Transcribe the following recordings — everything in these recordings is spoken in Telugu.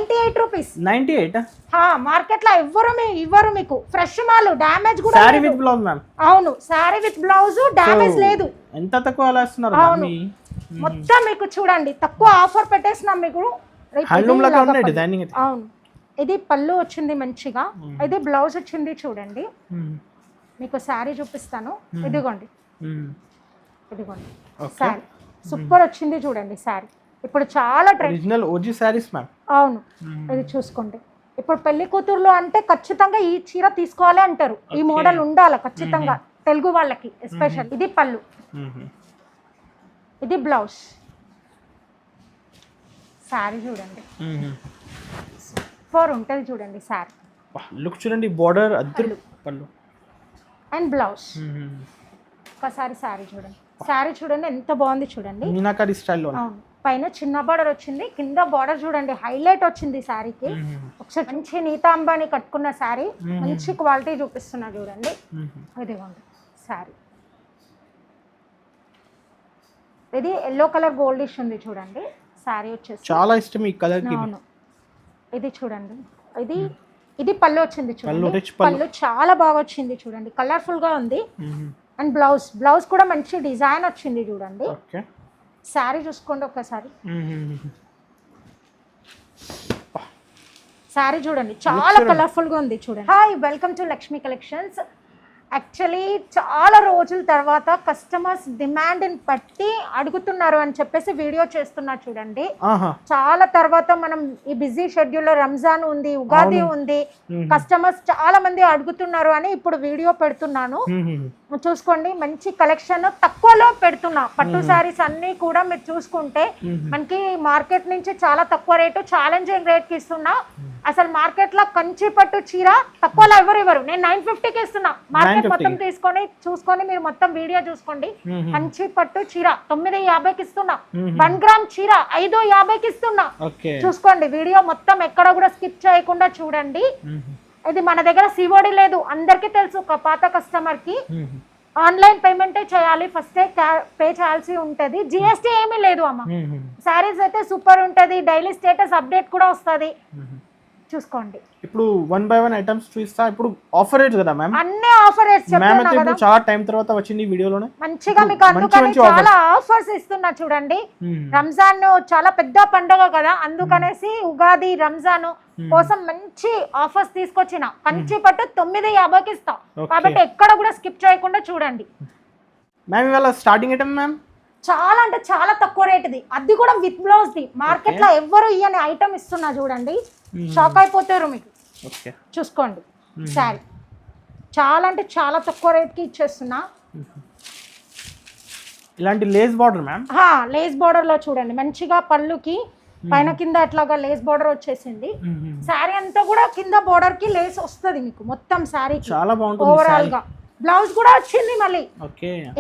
98 రూపీస్. 98 మార్కెట్ లో ఇవ్వరు మీకు ఫ్రెష్ మాల్, డ్యామేజ్ కూడా సారీ విత్ బ్లౌజ్ మ్యామ్. అవును, సారీ విత్ బ్లౌజ్, డ్యామేజ్ లేదు. ఎంత తక్కువ అలా ఇస్తున్నారు? అవును, మొత్తం మీకు చూడండి తక్కువ ఆఫర్ పెట్టేస్తున్నాం మీకు. హ్యాండ్లూమ్ లాగా ఉన్నాయి డిజైనింగ్ అయితే. అవును, ఇది పళ్ళు వచ్చింది మంచిగా, ఇది బ్లౌజ్ వచ్చింది చూడండి. మీకు సారీ చూపిస్తాను, ఇదిగోండి సారీ సూపర్ వచ్చింది చూడండి సారీ. ఇప్పుడు చాలా ఒరిజినల్ ఓజీ సారీస్ మ్యామ్. అవును, ఇది చూసుకోండి. ఇప్పుడు పెళ్లి కూతుర్లు అంటే ఖచ్చితంగా ఈ చీర తీసుకోవాలి అంటారు, ఈ మోడల్ ఉండాలి ఖచ్చితంగా తెలుగు వాళ్ళకి ఎస్పెషల్. ఇది పళ్ళు, ఇది బ్లౌజ్. సారీ చూడండి సూపర్ ఉంటుంది చూడండి సారీ. లుక్ చూడండి, బోర్డర్ అద్దరు పళ్ళు అండ్ బ్లౌజ్. ఒకసారి సారీ చూడండి, సారీ చూడండి ఎంత బాగుంది చూడండి, మీనాకరి స్టైల్లో. అవును, పైన చిన్న బార్డర్ వచ్చింది, కింద బార్డర్ చూడండి హైలైట్ వచ్చింది సారీకి. ఒకసారి మంచి నీతా అంబానీ కట్టుకున్న సారీ, మంచి క్వాలిటీ చూపిస్తున్నా చూడండి. ఇదిగోండి సారీ, ఇది ఎల్లో కలర్ గోల్డిష్ ఉంది చూడండి సారీ వచ్చేసి. చాలా ఇష్టం ఈ కలర్ కి. అవును, ఇది చూడండి, ఇది పళ్ళు వచ్చింది చూడండి, పళ్ళు చాలా బాగా వచ్చింది చూడండి, కలర్ఫుల్ గా ఉంది. అండ్ బ్లౌజ్ కూడా మంచి డిజైన్ వచ్చింది చూడండి. శారీ చూసుకోండి ఒకసారి, శారీ చూడండి చాలా కలర్ఫుల్ గా ఉంది చూడండి. Hi, welcome to Lakshmi collections. Actually చాలా రోజుల తర్వాత కస్టమర్స్ డిమాండ్ ని బట్టి అడుగుతున్నారు అని చెప్పేసి వీడియో చేస్తున్నా చూడండి. చాలా తర్వాత మనం ఈ బిజీ షెడ్యూల్ లో రంజాన్ ఉంది, ఉగాది ఉంది, కస్టమర్స్ చాలా మంది అడుగుతున్నారు అని ఇప్పుడు వీడియో పెడుతున్నాను. చూసుకోండి, మంచి కలెక్షన్ తక్కువలో పెడుతున్నా. పట్టు శారీస్ అన్ని కూడా మీరు చూసుకుంటే మనకి మార్కెట్ నుంచి చాలా తక్కువ రేటు, ఛాలెంజింగ్ రేట్ కి ఇస్తున్నా. అసలు మార్కెట్ లో కంచి పట్టు చీర తక్కువలో ఎవరు నేను 950కి ఇస్తున్నా. మార్కెట్ మొత్తం తీసుకొని చూసుకొని మీరు మొత్తం వీడియో చూసుకోండి. కంచి పట్టు చీర 950కి ఇస్తున్నా, 1 గ్రామ్ చీర 550కి ఇస్తున్నా. చూసుకోండి, వీడియో మొత్తం ఎక్కడ కూడా స్కిప్ చేయకుండా చూడండి. ఇది మన దగ్గర సిఓడి లేదు, అందరికీ తెలుసు. ఒక పాత కస్టమర్ కి ఆన్లైన్ పేమెంటే చేయాలి, ఫస్ట్ పే చేయాల్సి ఉంటది. జిఎస్టీ ఏమీ లేదు అమ్మ. శారీస్ అయితే సూపర్ ఉంటది, డైలీ స్టేటస్ అప్డేట్ కూడా వస్తుంది. చూసుకోండి, ఇప్పుడు 1 by 1 ఐటమ్స్ చూస్తా. ఇప్పుడు ఆఫర్ రేట్స్ కదా మ్యామ్, అన్ని ఆఫర్ రేట్స్ చెప్తున్నా కదా. చాలా టైం తర్వాత వచ్చింది వీడియోలోనే మంచిగా మీకు, అందుకని చాలా ఆఫర్స్ ఇస్తున్నా చూడండి. రంజాన్ చాలా పెద్ద పండుగ కదా, అందుకనేసి ఉగాది రంజాన్ కోసం మంచి ఆఫర్స్ తీసుకొచ్చిన. కంచి పట్టు 950కి ఇస్తాం, కాబట్టి ఎక్కడ కూడా స్కిప్ చేయకుండా చూడండి. మ్యామ్ ఇవాళ స్టార్టింగ్ ఐటమ్ మ్యామ్ చాలా అంటే చాలా తక్కువ రేటుది, అది కూడా విత్ బ్లౌజ్ ది. మార్కెట్ లో ఎవ్వరు ఇయ్యని ఐటమ్ ఇస్తున్నా చూడండి, షాక్ అయిపోతారు మీకు. చూసుకోండి సారీ, చాలా అంటే చాలా తక్కువ రేట్ కి ఇచ్చేస్తున్నా. ఇలాంటి lace border ma'am, lace border లో చూడండి మంచిగా పళ్ళుకి పైన కింద అట్లాగా లేస్ బార్డర్ వచ్చేసింది. శారీ అంతా కూడా కింద బార్డర్ కి లేస్ వస్తుంది మీకు మొత్తం శారీ, చాలా బాగుంటుంది ఓవరాల్ గా. బ్లౌజ్ కూడా వచ్చింది మళ్ళీ.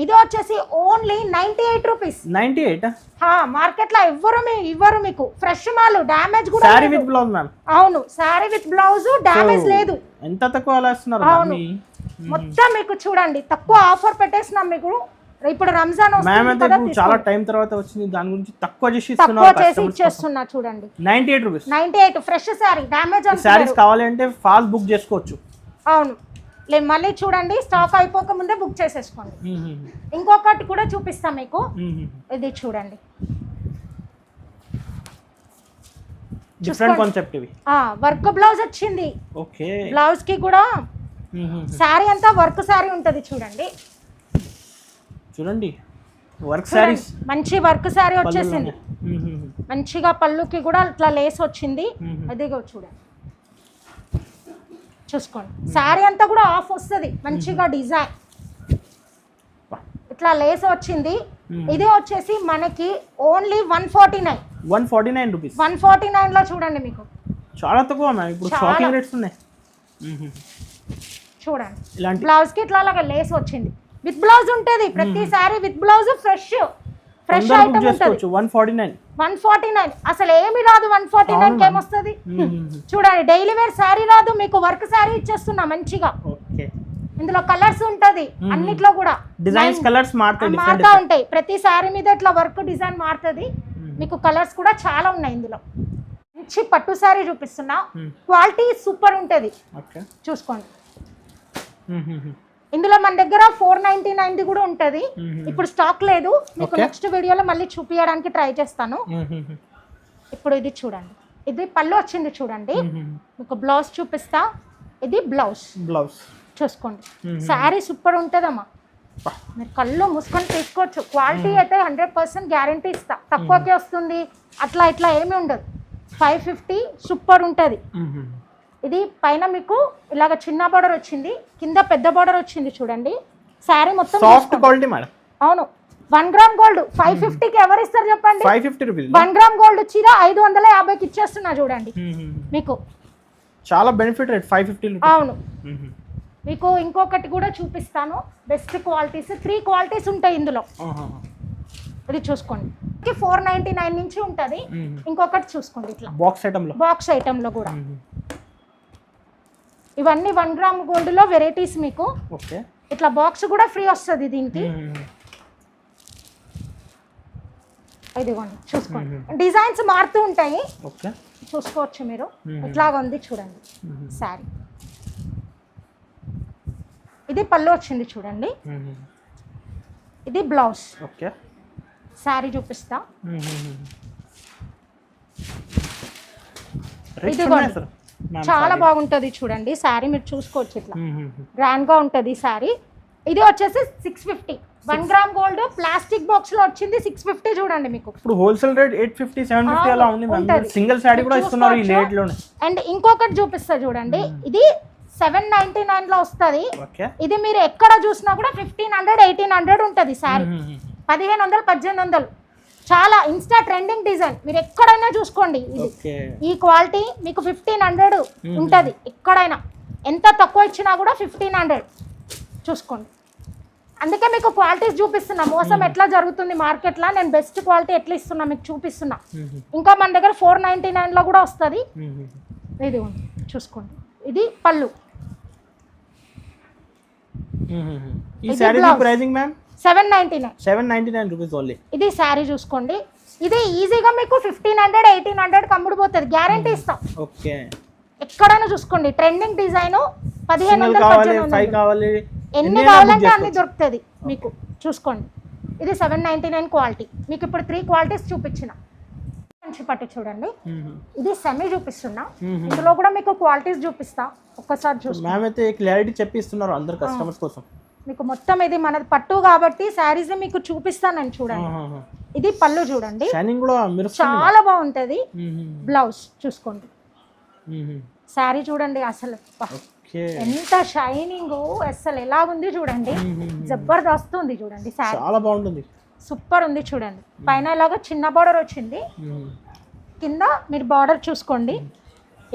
ఇది వచ్చేసి ఓన్లీ 98 రూపీస్. 98 మార్కెట్ లో ఇవ్వరు మీకు ఫ్రెష్ మాల్, డ్యామేజ్ కూడా సారీ విత్ బ్లౌజ్ మ్యామ్. అవును, సారీ విత్ బ్లౌజ్, డ్యామేజ్ లేదు. ఎంత తక్కువ అలా ఇస్తున్నారు? అవును, మొత్తం మీకు చూడండి తక్కువ ఆఫర్ పెట్టేస్తున్నాం మీకు. ఇప్పుడు రంజాన్ వస్తుంది, చాలా టైం తర్వాత వచ్చింది, దాని గురించి తక్కువ చేసి ఇచ్చేస్తున్నా చూడండి. 98 rupees, 98 fresh sorry. Damage saris కావాలంటే ఫాస్ట్ బుక్ చేసుకోవచ్చు. అవును, మళ్ళీ చూడండి స్టాక్ అయిపోక ముందే బుక్ చేసేసుకోండి. ఇంకొకటి కూడా చూపిస్తాం మీకు, ఇది చూడండి. డిఫరెంట్ కాన్సెప్ట్ ఇవి. వర్క్ బ్లౌజ్ వచ్చింది. ఓకే, బ్లౌజ్ కి కూడా సారీ అంతా వర్క్ సారీ ఉంటది చూడండి. చూడండి వర్క్ సారీస్, మంచి వర్క్ సారీ వచ్చేసింది. మంచిగా పళ్ళుకి కూడా ఇట్లా లేస్ వచ్చింది. అదిగో చూడండి, చూసుకోండి. శారీ అంతా కూడా ఆఫ్ వస్తుంది, మంచిగా డిజైన్ ఇట్లా లేస్ వచ్చింది. ఇది వచ్చేసి మనకి ఓన్లీ 149 రూపీస్. 149 లో చూడండి, మీకు చాలా తక్కువ మ్యామ్. ఇప్పుడు షాకింగ్ రేట్స్ ఉన్నాయి చూడండి. బ్లౌజ్ కి ఇట్లా లేస్ వచ్చింది, విత్ బ్లౌజ్ ఉంటుంది. ప్రతి sari with blouse fresh item ఉంటుంది. 149 అసలు ఏమి రాదు. 149 కి ఏమొస్తుంది చూడండి. డైలీ వేర్ శారీ రాదు మీకు, వర్క్ శారీ ఇచ్చేస్తున్నా మంచిగా. ఇందులో కలర్స్ ఉంటది, అన్నిట్లో కూడా డిజైన్స్ కలర్స్ మారుతా ఉంటాయి. ప్రతి శారీ మీద ఇట్లా వర్క్ డిజైన్ మారుతుంది మీకు. కలర్స్ కూడా చాలా ఉన్నాయి ఇందులో. మంచి పట్టు శారీ చూపిస్తున్నా, క్వాలిటీ సూపర్ ఉంటుంది, ఓకే చూసుకోండి. ఇందులో మన దగ్గర 499 కూడా ఉంటుంది, ఇప్పుడు స్టాక్ లేదు, మీకు నెక్స్ట్ వీడియోలో మళ్ళీ చూపించడానికి ట్రై చేస్తాను. ఇప్పుడు ఇది చూడండి, ఇది పళ్ళు వచ్చింది చూడండి, మీకు బ్లౌజ్ చూపిస్తా. ఇది బ్లౌజ్ చూసుకోండి. శారీ సూపర్ ఉంటుందమ్మా, మీరు కళ్ళు మూసుకొని తీసుకోవచ్చు. క్వాలిటీ అయితే 100% గ్యారంటీ ఇస్తా, తక్కువకే వస్తుంది అట్లా ఇట్లా ఏమీ ఉండదు. 550 సూపర్ ఉంటుంది. ఇది పైన మీకు ఇలాగ చిన్న బార్డర్ వచ్చింది, కింద పెద్ద బార్డర్ వచ్చింది చూడండి. శారీ మొత్తం సాఫ్ట్ క్వాలిటీ మేడం. అవును, 1 గ్రామ్ గోల్డ్ 550కి ఎవరు ఇస్తారు చెప్పండి? 550 రూపీస్ 1 గ్రామ్ గోల్డ్ చీర 550కి ఇచ్చేస్తున్నా చూడండి మీకు. చాలా బెనిఫిట్ రేట్ 550 రూపీస్. అవును, మీకు ఇంకొకటి కూడా చూపిస్తాను, బెస్ట్ క్వాలిటీస్. 3 క్వాలిటీస్ ఉంటాయి ఇందులో, ఇది చూసుకోండి. 499 నుంచి ఉంటుంది. ఇంకొకటి చూసుకోండి, ఇట్లా బాక్స్ ఐటమ్ లో కూడా ఇవన్నీ 1 గ్రామ్ గోల్డ్ లో వెరైటీస్ మీకు. ఇట్లా బాక్స్ కూడా ఫ్రీ వస్తుంది దీనికి. ఇదిగోండి చూసుకోండి, డిజైన్స్ మారుతూ ఉంటాయి, చూసుకోవచ్చు మీరు. ఇట్లాగా ఉంది చూడండి శారీ. ఇది పళ్ళు వచ్చింది చూడండి, ఇది బ్లౌజ్. శారీ చూపిస్తా. ఇదిగోండి, చాలా బాగుంటుంది చూడండి శారీ, మీరు చూసుకోవచ్చు. ఇట్లా గ్రాండ్ గా ఉంటుంది శారీ. ఇది వచ్చేసి 650, 1 గ్రామ్ గోల్డ్ ప్లాస్టిక్ బాక్స్ లో వచ్చింది. 650 చూడండి మీకు. ఇప్పుడు హోల్సేల్ రేట్ 850 750 అలా ఉంది మ్యామ్. సింగిల్ శారీ కూడా ఇస్తున్నారు ఈ రేట్ లోనే. అండ్ ఇంకొకటి చూపిస్తా చూడండి, ఇది 799 లో వస్తుంది. ఇది మీరు ఎక్కడ చూసినా కూడా 1500 1800 ఉంటుంది శారీ. 1500 1800 చాలా ఇన్స్టా ట్రెండింగ్ డిజైన్, మీరు ఎక్కడైనా చూసుకోండి. ఇది ఈ క్వాలిటీ మీకు 1500 ఉంటుంది ఎక్కడైనా, ఎంత తక్కువ ఇచ్చినా కూడా 1500 చూసుకోండి. అందుకే మీకు క్వాలిటీస్ చూపిస్తున్నా, మోసం ఎట్లా జరుగుతుంది మార్కెట్లో, నేను బెస్ట్ క్వాలిటీ ఎట్లా ఇస్తున్నా మీకు చూపిస్తున్నా. ఇంకా మన దగ్గర 499 లో కూడా వస్తుంది. ఇది చూసుకోండి, ఇది పళ్ళు. ఈ sorry pricing ma'am 799 rupees only. ఇది శారీ చూసుకోండి, ఇది ఈజీగా మీకు 1500 1800 అమ్ముడుపోతుంది, గ్యారంటీ ఇస్తాం. ఓకే, ఎక్కడైనా చూసుకోండి, ట్రెండింగ్ డిజైన్ 1500 కావాలి, ఎన్ని కావాలంటే అన్ని దొరుకుతుంది మీకు. చూసుకోండి, ఇది 799 క్వాలిటీ. మీకు ఇప్పుడు 3 క్వాలిటీస్ చూపించిన. మంచి పట్టు చూడండి, ఇది సెమీ చూపిస్తున్నా, ఇందులో కూడా మీకు క్వాలిటీస్ చూపిస్తా, ఒక్కసారి చూసుకోండి. మ్యామ్ అయితే క్లారిటీ చెప్పిస్తున్నారు అందరు కస్టమర్స్ కోసం. మీకు మొత్తం ఇది మనది పట్టు కాబట్టి శారీస్ మీకు చూపిస్తాను చూడండి. ఇది పళ్ళు చూడండి, చాలా బాగుంటది. బ్లౌజ్ చూసుకోండి, శారీ చూడండి అసలు ఎంత షైనింగ్, అసలు ఎలాగుంది చూడండి, జబర్దస్త్ ఉంది చూడండి శారీ, చాలా బాగుంటుంది, సూపర్ ఉంది చూడండి. పైన ఇలాగ చిన్న బార్డర్ వచ్చింది, కింద మీరు బార్డర్ చూసుకోండి,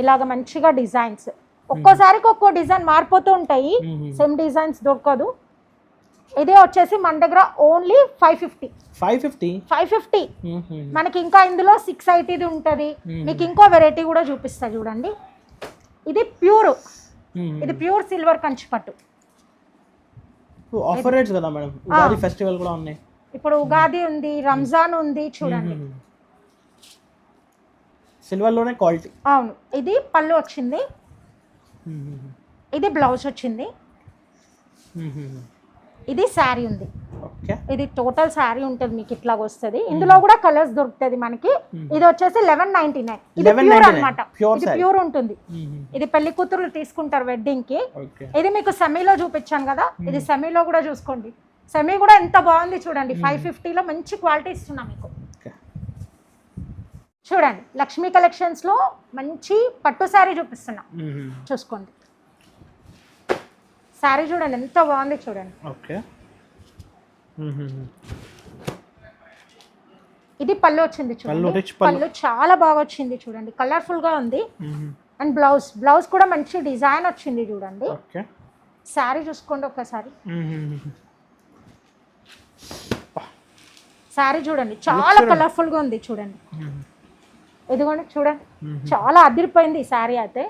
ఇలాగ మంచిగా డిజైన్స్. ఒక్కోసారికి ఒక్కో డిజైన్ మారిపోతూ ఉంటాయి, సేమ్ డిజైన్స్ దొరకదు. ఇదే వచ్చేసి మన దగ్గర ఓన్లీ 550. మనకి ఇంకా ఇందులో 680 ఉంటుంది. మీకు ఇంకో వెరైటీ కూడా చూపిస్తా చూడండి, ఇది ప్యూర్, ఇది ప్యూర్ సిల్వర్ కంచి పట్టు. ఆఫర్ రేట్స్ కదా మేడం, ఉగాది ఫెస్టివల్ కూడా ఉన్నాయి. ఇప్పుడు ఉగాది ఉంది, రంజాన్ ఉంది చూడండి. సిల్వర్ లోనే క్వాలిటీ. అవును, ఇది పళ్ళు వచ్చింది, ఇది బ్లౌజ్ వచ్చింది, ఇది శారీ ఉంది. ఇది టోటల్ శారీ ఉంటుంది మీకు ఇట్లా వస్తుంది. ఇందులో కూడా కలర్స్ దొరుకుతుంది మనకి. ఇది వచ్చేసి 1199. ఇది ప్యూర్ అన్నమాట, ఇది ప్యూర్ ఉంటుంది. ఇది పెళ్లి కూతురు తీసుకుంటారు వెడ్డింగ్ కి. ఇది మీకు సెమీలో చూపించాను కదా, ఇది సెమీలో కూడా చూసుకోండి. సెమీ కూడా ఎంత బాగుంది చూడండి, 550లో మంచి క్వాలిటీ ఇస్తున్నా మీకు. చూడండి, లక్ష్మీ కలెక్షన్స్ లో మంచి పట్టు శారీ చూపిస్తున్నా, చూసుకోండి. శారీ చూడండి ఎంత బాగుంది చూడండి. ఇది పళ్ళు వచ్చింది చూడండి, పళ్ళు చాలా బాగా వచ్చింది చూడండి, కలర్ఫుల్ గా ఉంది. అండ్ బ్లౌజ్ కూడా మంచి డిజైన్ వచ్చింది చూడండి. శారీ చూసుకోండి ఒకసారి, శారీ చూడండి చాలా కలర్ఫుల్ గా ఉంది చూడండి. ఇదిగోండి చూడండి, చాలా అదిరిపోయింది ఈ శారీ అయితే.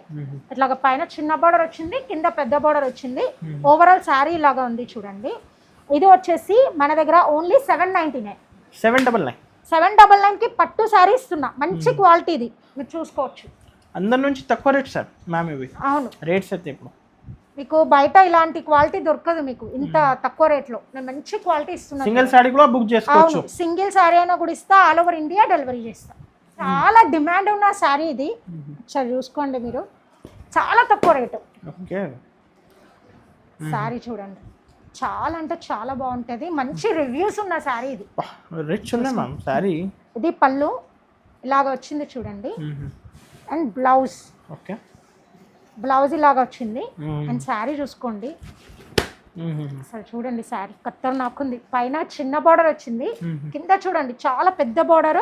ఇట్లాగ పైన చిన్న బార్డర్ వచ్చింది, కింద పెద్ద బార్డర్ వచ్చింది. ఓవరాల్ శారీ ఇలాగా ఉంది చూడండి. ఇది వచ్చేసి మన దగ్గర ఓన్లీ 799. 799కి పట్టు శారీ ఇస్తున్నా, మంచి క్వాలిటీ ఇది, మీరు చూసుకోవచ్చు. అందరి నుంచి తక్కువ రేట్ సార్ మ్యామ్ ఇవి. అవును, రేట్స్ అయితే ఇప్పుడు మీకు బయట ఇలాంటి క్వాలిటీ దొరకదు మీకు ఇంత తక్కువ రేట్లో. నేను మంచి క్వాలిటీ ఇస్తున్నాను. సింగిల్ సారీ కూడా బుక్ చేసుకోవచ్చు. అవును, సింగిల్ శారీ అయినా కూడా ఇస్తా, ఆల్ ఓవర్ ఇండియా డెలివరీ చేస్తా. చాలా డిమాండ్ ఉన్న శారీ ఇది. ఒకసారి చూసుకోండి మీరు, చాలా తక్కువ రేటు. ఓకే, శారీ చూడండి, చాలా అంటే చాలా బాగుంటుంది, మంచి రివ్యూస్ ఉన్న శారీ ఇది. రిచ్ ఉంది మ్యామ్ శారీ. ఇది పళ్ళు ఇలాగ వచ్చింది చూడండి, అండ్ బ్లౌజ్, ఓకే బ్లౌజ్ ఇలాగ వచ్చింది. అండ్ శారీ చూసుకోండి, అసలు చూడండి శారీ ఖతర్నాకుంది. పైన చిన్న బార్డర్ వచ్చింది, కింద చూడండి చాలా పెద్ద బార్డర్.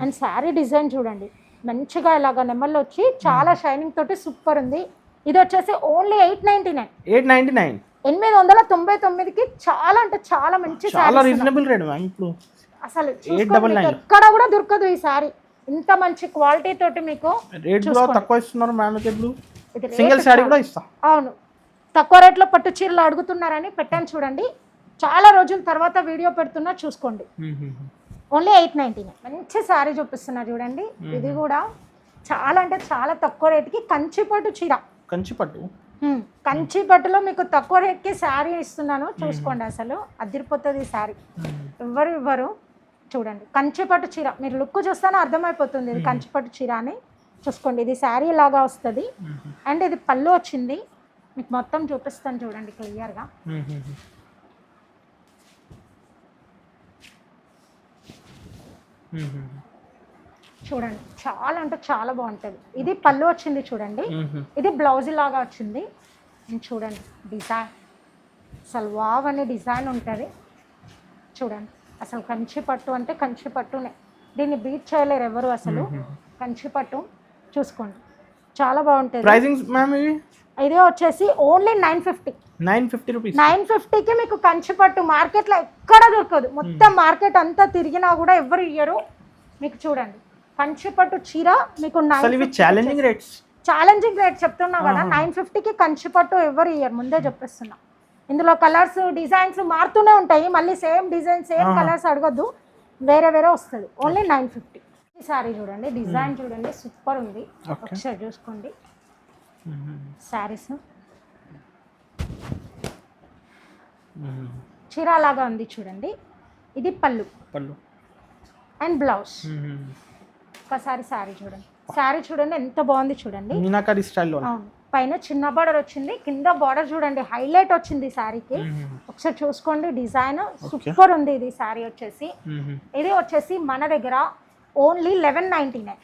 అండ్ శారీ డిజైన్ చూడండి, మంచిగా ఇలాగ నెమ్మల్లో వచ్చి చాలా షైనింగ్ తోటి సూపర్ ఉంది. ఇది వచ్చేసి ఓన్లీ 899. 899, 899కి చాలా అంటే చాలా మంచి చాలా రీజనబుల్ రేట్ మ్యామ్. ఇప్పుడు అసలు ఎక్కడ కూడా దొరకదు ఈ శారీ, ఇంత మంచి క్వాలిటీ తోటి మీకు రేట్ కూడా తక్కువ ఇస్తున్నారు మ్యామ్. ఇప్పుడు సింగిల్ శారీ కూడా ఇస్తా. అవును, తక్కువ రేట్లో పట్టు చీరలు అడుగుతున్నారని పెట్టాను చూడండి. చాలా రోజుల తర్వాత వీడియో పెడుతున్నా, చూసుకోండి. ఓన్లీ 899, మంచి శారీ చూపిస్తున్నా చూడండి. ఇది కూడా చాలా అంటే చాలా తక్కువ రేటుకి కంచిపట్టు చీర. కంచిపట్టు, కంచిపట్టులో మీకు తక్కువ రేట్కి శారీ ఇస్తున్నాను, చూసుకోండి. అసలు అదిరిపోతుంది ఈ శారీ, ఎవ్వరు ఇవ్వరు. చూడండి కంచిపట్టు చీర, మీరు లుక్ చూస్తానే అర్థమైపోతుంది ఇది కంచిపట్టు చీర అని. చూసుకోండి, ఇది శారీ లాగా వస్తుంది. అండ్ ఇది పళ్ళు వచ్చింది, మీకు మొత్తం చూపిస్తాను చూడండి క్లియర్గా. చూడండి, చాలా అంటే చాలా బాగుంటుంది. ఇది పళ్ళు వచ్చింది చూడండి, ఇది బ్లౌజ్ లాగా వచ్చింది. చూడండి డిజైన్, అసలు వావ్ అనే డిజైన్ ఉంటుంది చూడండి. అసలు కంచిపట్టు అంటే కంచిపట్టునే, దీన్ని బీట్ చేయలేరు ఎవరు అసలు. కంచిపట్టు చూసుకోండి, చాలా బాగుంటుంది. ప్రైసింగ్ మ్యామ్ ఇవి? ఇదే వచ్చేసి ఓన్లీ 950. 950 రూపీస్. 950కి మీకు కంచిపట్టు మార్కెట్లో ఎక్కడ దొరకదు. మొత్తం మార్కెట్ అంతా తిరిగినా కూడా ఎవరు ఇయ్యరు. మీకు చూడండి కంచిపట్టు చీర మీకు ఛాలెంజింగ్ రేట్స్, ఛాలెంజింగ్ రేట్ చెప్తున్నా కదా. 950కి కంచిపట్టు ఎవరు ఇయ్యరు, ముందే చెప్పేస్తున్నా. ఇందులో కలర్స్ డిజైన్స్ మారుతూనే ఉంటాయి, మళ్ళీ సేమ్ డిజైన్ సేమ్ కలర్స్ అడగద్దు, వేరే వేరే వస్తుంది. ఓన్లీ 950. ఈ సారీ చూడండి, డిజైన్ చూడండి సూపర్ ఉంది, ఒకసారి చూసుకోండి. శారీస్ చీర లాగా ఉంది చూడండి. ఇది పళ్ళు, అండ్ బ్లౌజ్. ఒకసారి శారీ చూడండి, శారీ చూడండి ఎంత బాగుంది చూడండి, మీనాకరి స్టైల్లో. అవును, పైన చిన్న బార్డర్ వచ్చింది, కింద బార్డర్ చూడండి హైలైట్ వచ్చింది శారీకి. ఒకసారి చూసుకోండి, డిజైన్ సూపర్ ఉంది. ఇది శారీ వచ్చేసి, ఇది వచ్చేసి మన దగ్గర ఓన్లీ 1199.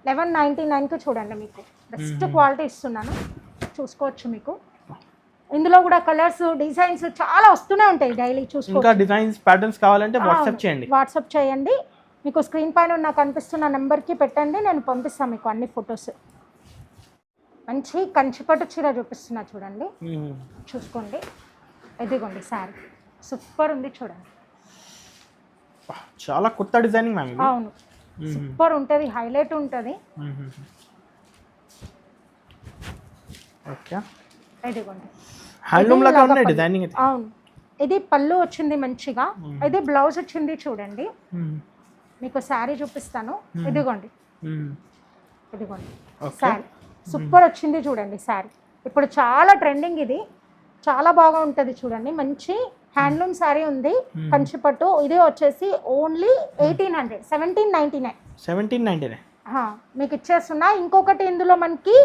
1199కి చూడండి, మీకు బెస్ట్ క్వాలిటీ ఇస్తున్నాను, చూసుకోవచ్చు. మీకు ఇందులో కూడా కలర్స్ డిజైన్స్ చాలా వస్తూనే ఉంటాయి డైలీ, చూసుకోవచ్చు. డిజైన్స్ ప్యాటర్న్స్ కావాలంటే వాట్సాప్ చేయండి. మీకు స్క్రీన్ పైన నాకు కనిపిస్తున్న నెంబర్కి పెట్టండి, నేను పంపిస్తాను మీకు అన్ని ఫొటోస్. మంచి కంచిపట్టు చీర చూపిస్తున్నా చూడండి, చూసుకోండి. ఇదిగోండి శారీ సూపర్ ఉంది చూడండి, చాలా కొత్త డిజైనింగ్ మ్యామ్. అవును, సూపర్ ఉంటుంది, హైలైట్ ఉంటుంది. ఓకే, ఇదిగోండి హ్యాండ్లూమ్ లాగా ఉంది డిజైనింగ్. అవును, ఇది పళ్ళు వచ్చింది మంచిగా, ఇది బ్లౌజ్ వచ్చింది చూడండి. మీకు శారీ చూపిస్తాను, ఇదిగోండి. ఇదిగోండి శారీ సూపర్ వచ్చింది చూడండి. శారీ ఇప్పుడు చాలా ట్రెండింగ్, ఇది చాలా బాగా ఉంటుంది చూడండి. మంచి హ్యాండ్లూమ్ శారీ ఉంది కంచిపట్టు. ఇది వచ్చేసి ఓన్లీ 1800, 1799 మీకు ఇచ్చేస్తున్నా. ఇంకొకటి ఇందులో మనకి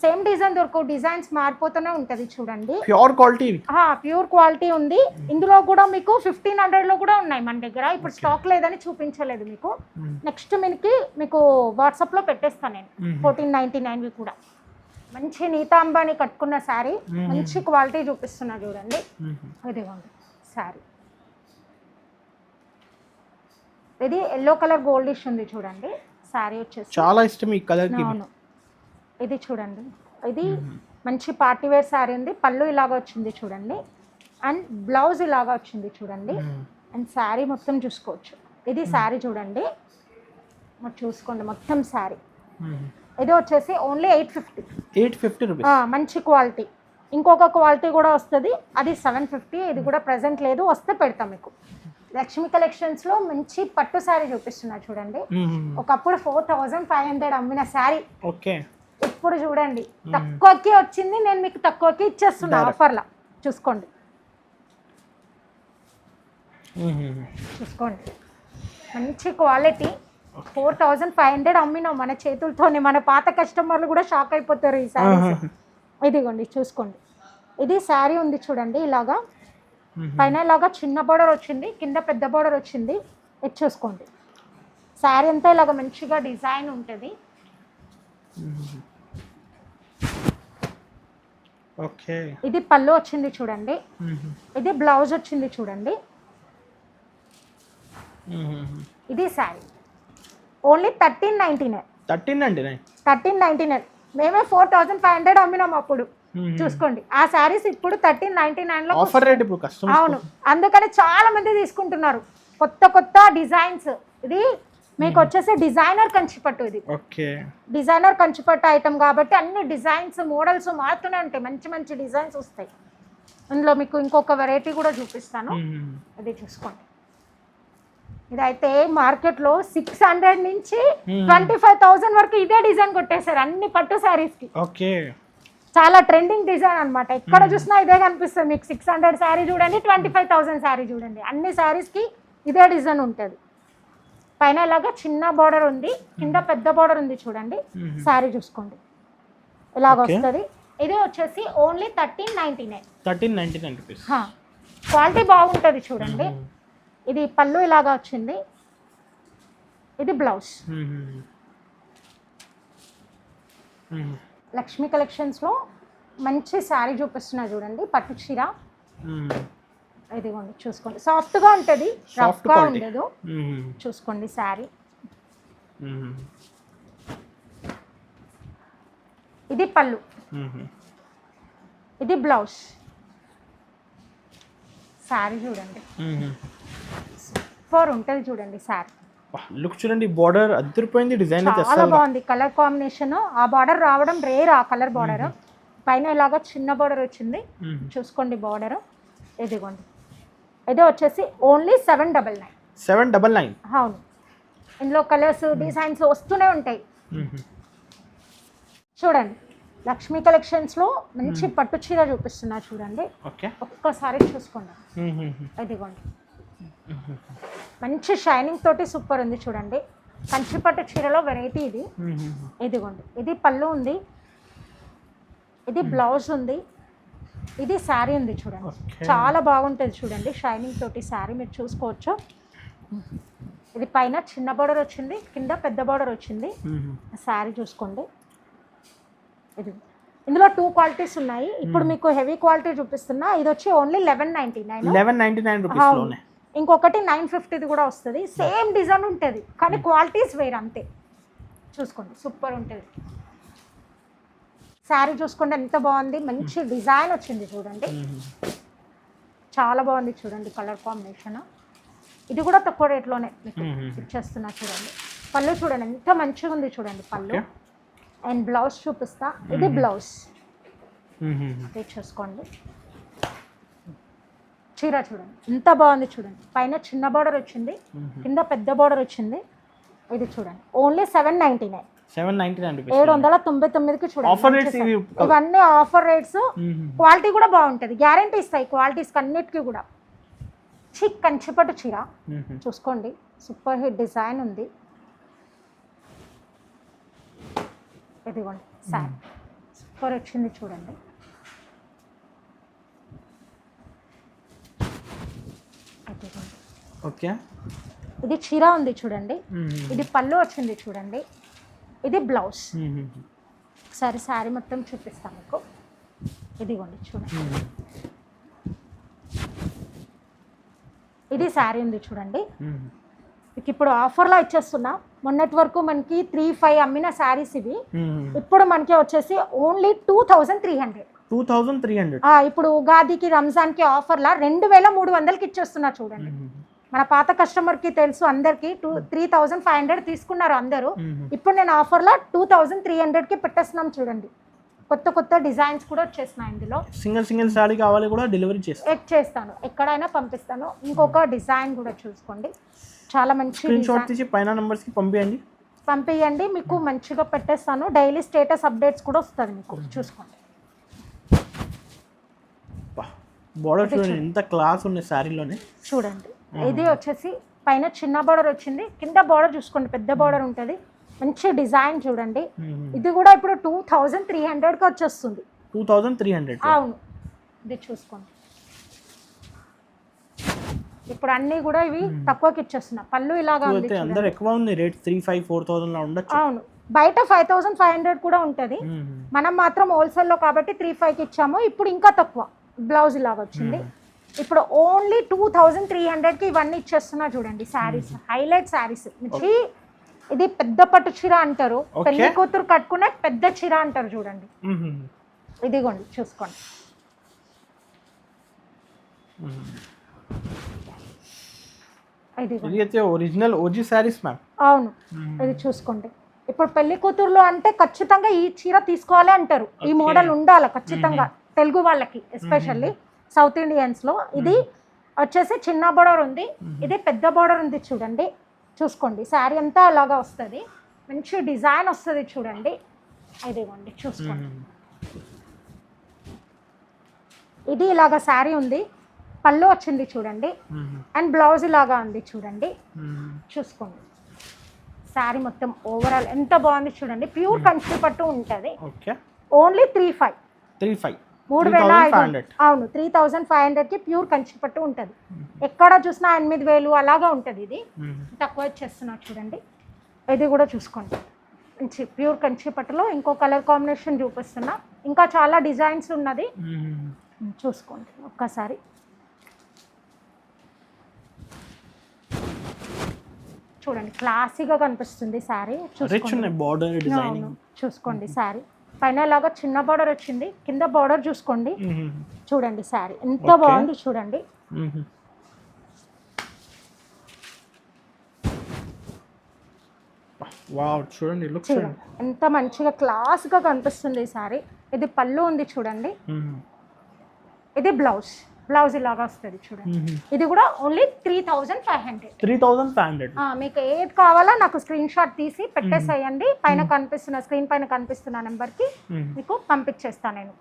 సేమ్ డిజైన్ దొరకవు, డిజైన్స్ మారిపోతూనే ఉంటుంది చూడండి. ప్యూర్ క్వాలిటీ, ప్యూర్ క్వాలిటీ ఉంది. ఇందులో కూడా మీకు 1500లో కూడా ఉన్నాయి మన దగ్గర, ఇప్పుడు స్టాక్ లేదని చూపించలేదు మీకు. నెక్స్ట్ మీకు వాట్సాప్లో పెట్టేస్తాను నేను 1499 కూడా. మంచి నీతాంబాని కట్టుకున్న శారీ, మంచి క్వాలిటీ చూపిస్తున్నా చూడండి. ఇదిగోండి శారీ, ఇది ఎల్లో కలర్ గోల్డిష్ ఉంది చూడండి. శారీ వచ్చేసి చాలా ఇష్టం ఈ కలర్. అవును, ఇది చూడండి, ఇది మంచి పార్టీ వేర్ శారీ ఉంది. పళ్ళు ఇలాగ వచ్చింది చూడండి, అండ్ బ్లౌజ్ ఇలాగ వచ్చింది చూడండి. అండ్ శారీ మొత్తం చూసుకోవచ్చు. ఇది శారీ చూడండి, చూసుకోండి మొత్తం శారీ. ఇది వచ్చేసి ఓన్లీ 850 రూపీస్. మంచి క్వాలిటీ. ఇంకొక క్వాలిటీ కూడా వస్తుంది, అది 750. ఇది కూడా ప్రెసెంట్ లేదు, వస్తే పెడతాం మీకు. లక్ష్మీ కలెక్షన్స్ లో మంచి పట్టు శారీ చూపిస్తున్నా చూడండి. ఒకప్పుడు 4500 అమ్మిన శారీ ఓకే ఇప్పుడు చూడండి తక్కువకి వచ్చింది. నేను మీకు తక్కువకి ఇచ్చేస్తున్నా ఆఫర్లా. చూసుకోండి చూసుకోండి మంచి క్వాలిటీ. 4500 అమ్మినాం మన చేతులతోనే. మన పాత కస్టమర్లు కూడా షాక్ అయిపోతారు ఈ శారీస్. ఇదిగోండి చూసుకోండి. ఇది శారీ ఉంది చూడండి ఇలాగా. పైన ఇలాగా చిన్న బోర్డర్ వచ్చింది, కింద పెద్ద బోర్డర్ వచ్చింది. ఇది చూసుకోండి. శారీ అంతా ఇలాగ మంచిగా డిజైన్ ఉంటుంది. ఓకే ఇది పళ్ళు వచ్చింది చూడండి. ఇది బ్లౌజ్ వచ్చింది చూడండి. ఇది శారీ ఓన్లీ 1399. మేమే 4500 అమ్మినాం అప్పుడు. చూసుకోండి ఆ శారీస్ ఇప్పుడు 1399 లో ఆఫర్ రేట్ ఇప్పుడు కస్టమర్. అవును, అందుకని చాలా మంది తీసుకుంటున్నారు. కొత్త కొత్త డిజైన్స్. ఇది మీకు వచ్చేసి డిజైనర్ కంచిపట్టు. ఇది ఓకే డిజైనర్ కంచిపట్టు ఐటమ్ కాబట్టి అన్ని డిజైన్స్ మోడల్స్ మారుతూనే ఉంటాయి. మంచి మంచి డిజైన్స్ వస్తాయి. ఇందులో మీకు ఇంకొక వెరైటీ కూడా చూపిస్తాను. ఇది చూసుకోండి. ఇదైతే మార్కెట్లో 600 నుంచి 25,000 వరకు ఇదే డిజైన్ కొట్టేశారు అన్ని పట్టు శారీస్ కి. ఓకే చాలా ట్రెండింగ్ డిజైన్ అన్నమాట. ఎక్కడ చూసినా ఇదే కనిపిస్తుంది మీకు. 600 శారీ చూడండి, 25,000 శారీ చూడండి, అన్ని శారీస్ కి ఇదే డిజైన్ ఉంటుంది. పైన ఇలాగా చిన్న బార్డర్ ఉంది, కింద పెద్ద బార్డర్ ఉంది చూడండి. శారీ చూసుకోండి ఇలాగ వస్తుంది. ఇది వచ్చేసి ఓన్లీ 1399 రూపీస్. క్వాలిటీ బాగుంటుంది చూడండి. ఇది పళ్ళు ఇలాగా వచ్చింది. ఇది బ్లౌజ్. లక్ష్మీ కలెక్షన్స్ లో మంచి శారీ చూపిస్తున్నా చూడండి. పట్టు చీర. ఇదిగోండి చూసుకోండి. సాఫ్ట్ గా ఉంటుంది, రఫ్ గా ఉండదు. చూసుకోండి శారీ. ఇది పళ్ళు. ఇది బ్లౌజ్. శారీ చూడండి సూపర్ ఉంటుంది చూడండి శారీ. లుక్ చూడండి. బార్డర్ అదిరిపోయింది. డిజైన్ చాలా బాగుంది. Colour combination. ఆ బార్డర్ రావడం రేర్. ఆ కలర్ బార్డర్ పైన ఇలాగా చిన్న బార్డర్ వచ్చింది. చూసుకోండి బార్డర్. ఇదిగోండి. ఇది వచ్చేసి ఓన్లీ 799. అవును, ఇందులో కలర్స్ డిజైన్స్ వస్తూనే ఉంటాయి. చూడండి లక్ష్మీ కలెక్షన్స్ లో మంచి పట్టు చీర చూపిస్తున్నా చూడండి. ఒక్కసారి చూసుకోండి. ఇదిగోండి మంచి షైనింగ్ తోటి సూపర్ ఉంది చూడండి. కంచిపట్టు చీరలో వెరైటీ ఇది. ఇదిగోండి. ఇది పళ్ళు ఉంది, ఇది బ్లౌజ్ ఉంది, ఇది శారీ ఉంది చూడండి. చాలా బాగుంటుంది చూడండి. షైనింగ్ తోటి శారీ మీరు చూసుకోవచ్చు. ఇది పైన చిన్న బార్డర్ వచ్చింది, కింద పెద్ద బార్డర్ వచ్చింది. శారీ చూసుకోండి. ఇది ఇందులో 2 క్వాలిటీస్ ఉన్నాయి. ఇప్పుడు మీకు హెవీ క్వాలిటీ చూపిస్తున్నా. ఇది వచ్చి ఓన్లీ 1199 రూపీస్. ఇంకొకటి 950 కూడా వస్తుంది. సేమ్ డిజైన్ ఉంటుంది కానీ క్వాలిటీస్ వేరు అంతే. చూసుకోండి సూపర్ ఉంటుంది శారీ. చూసుకోండి ఎంత బాగుంది. మంచి డిజైన్ వచ్చింది చూడండి. చాలా బాగుంది చూడండి కలర్ కాంబినేషన్. ఇది కూడా తక్కువ రేట్లోనే మీకు ఇచ్చేస్తున్నా చూడండి. పళ్ళు చూడండి ఎంత మంచిగా ఉంది చూడండి పళ్ళు. అండ్ బ్లౌజ్ చూపిస్తా. ఇది బ్లౌజ్. ఇది చూసుకోండి. చీర చూడండి ఎంత బాగుంది చూడండి. పైన చిన్న బార్డర్ వచ్చింది, కింద పెద్ద బార్డర్ వచ్చింది. ఇది చూడండి ఓన్లీ 799. 799కి చూడండి. ఇవన్నీ ఆఫర్ రేట్స్. క్వాలిటీ కూడా బాగుంటుంది. గ్యారంటీ ఇస్తాయి క్వాలిటీస్కి అన్నిటికీ కూడా. కంచిపట్టు చీర చూసుకోండి. సూపర్ హిట్ డిజైన్ ఉంది. ఇదిగోండి శారీ సూపర్ వచ్చింది చూడండి. ఓకే. ఇది చీర ఉంది చూడండి. ఇది పళ్ళు వచ్చింది చూడండి. ఇది బ్లౌజ్. ఒకసారి శారీ మొత్తం చూపిస్తాను మీకు. ఇదిగోండి చూడండి. ఇది శారీ ఉంది చూడండి. మీకు ఇప్పుడు ఆఫర్లో ఇచ్చేస్తున్నా. మొన్నటి వరకు మనకి 3,500 అమ్మిన శారీస్ ఇవి. ఇప్పుడు మనకి వచ్చేసి ఓన్లీ 2,300. ఇప్పుడు ఉగాదికి రంజాన్కి ఆఫర్లా 2,300కి ఇచ్చేస్తున్నా చూడండి. మన పాత కస్టమర్కి తెలుసు అందరికి. 3,500 తీసుకున్నారు అందరూ. ఇప్పుడు నేను ఆఫర్లో 2,300కి పెట్టేస్తున్నాం చూడండి. కొత్త కొత్త డిజైన్స్ కూడా వచ్చేసినాయి ఇందులో. సింగిల్ సారీ కావాలి కూడా డెలివరీ చేస్తాను, ఎక్కడైనా పంపిస్తాను. ఇంకొక డిజైన్ కూడా చూసుకోండి, చాలా మంచి స్క్రీన్ షాట్ తీసి పైన నంబర్స్ కి పంపియండి, మీకు మంచిగా పెట్టేస్తాను. డైలీ స్టేటస్ అప్డేట్స్ కూడా వస్తుంది మీకు. చూసుకోండి బోర్డర్ చూడండి ఎంత క్లాస్ ఉంది సారీలోనే. చూడండి ఇది వచ్చేసి పైన చిన్న బార్డర్ వచ్చింది, కింద బార్డర్ చూసుకోండి పెద్ద బార్డర్ ఉంటుంది. మంచి డిజైన్ చూడండి. ఇది కూడా ఇప్పుడు 2300కి వచ్చేస్తుంది. 2300? అవును, ఇది చూసుకోండి. ఇప్పుడు అన్ని కూడా ఇవి తక్కువకి ఇచ్చేస్తున్నా. పళ్ళు ఇలాగా ఉంది, అందరూ ఎక్కువ ఉంది రేట్ 3500-4000 లా ఉండొచ్చు. అవును, బయట 5500 కూడా ఉంటుంది. మనం మాత్రం హోల్సేల్లో కాబట్టి 35కి ఇచ్చాము. ఇప్పుడు ఇంకా తక్కువ, బ్లౌజ్ ఇలాగా వచ్చింది. ఇప్పుడు ఓన్లీ 2300కి ఇవన్నీ ఇచ్చేస్తున్నా చూడండి. శారీస్ హైలైట్ శారీస్. ఇది పెద్ద పట్టు చీర అంటారు, పెళ్లి కూతురు కట్టుకునే పెద్ద చీర అంటారు చూడండి. ఇదిగోండి చూసుకోండి. Original OG saris ma'am. అవును, ఇది చూసుకోండి. ఇప్పుడు పెళ్లి కూతురులో అంటే ఖచ్చితంగా ఈ చీర తీసుకోవాలి అంటారు. ఈ మోడల్ ఉండాలి ఖచ్చితంగా తెలుగు వాళ్ళకి, ఎస్పెషల్లీ సౌత్ ఇండియన్స్ లో. ఇది వచ్చేసి చిన్న బోర్డర్ ఉంది, ఇది పెద్ద బోర్డర్ ఉంది చూడండి. చూసుకోండి శారీ అంతా అలాగా వస్తుంది, మంచి డిజైన్ వస్తుంది చూడండి. ఇదిగోండి చూసుకోండి. ఇది ఇలాగా శారీ ఉంది, పళ్ళు వచ్చింది చూడండి, అండ్ బ్లౌజ్ ఇలాగా ఉంది చూడండి. చూసుకోండి శారీ మొత్తం ఓవరాల్ ఎంత బాగుంది చూడండి. ప్యూర్ కంచి పట్టు ఉంటుంది. ఓన్లీ 3500. 3500. అవును, 3500కి ప్యూర్ కంచి పట్టు ఉంటుంది. ఎక్కడ చూసినా 8000 అలాగా ఉంటుంది. ఇది తక్కువ చేస్తున్నా చూడండి. ఇది కూడా చూసుకోండి, మంచి ప్యూర్ కంచి పట్టులో ఇంకో కలర్ కాంబినేషన్ చూపిస్తున్నా. ఇంకా చాలా డిజైన్స్ ఉన్నది, చూసుకోండి ఒక్కసారి. చూడండి క్లాసీగా కనిపిస్తుంది శారీ. చూసుకోండి శారీ పైన లాగా చిన్న బార్డర్ వచ్చింది, కింద బార్డర్ చూసుకోండి. చూడండి శారీ ఎంత బాగుంది చూడండి. ఎంత మంచిగా క్లాస్ గా కనిపిస్తుంది ఈ శారీ. ఇది పళ్ళు ఉంది చూడండి, ఇది బ్లౌజ్ ఇలాగా వస్తుంది చూడండి. ఇది కూడా ఓన్లీ 3500. మీకు ఏది కావాలో నాకు స్క్రీన్ షాట్ తీసి పెట్టేసేయండి. పైన కనిపిస్తున్న స్క్రీన్ పైన కనిపిస్తున్న నెంబర్కి మీకు పంపించేస్తాను నేను.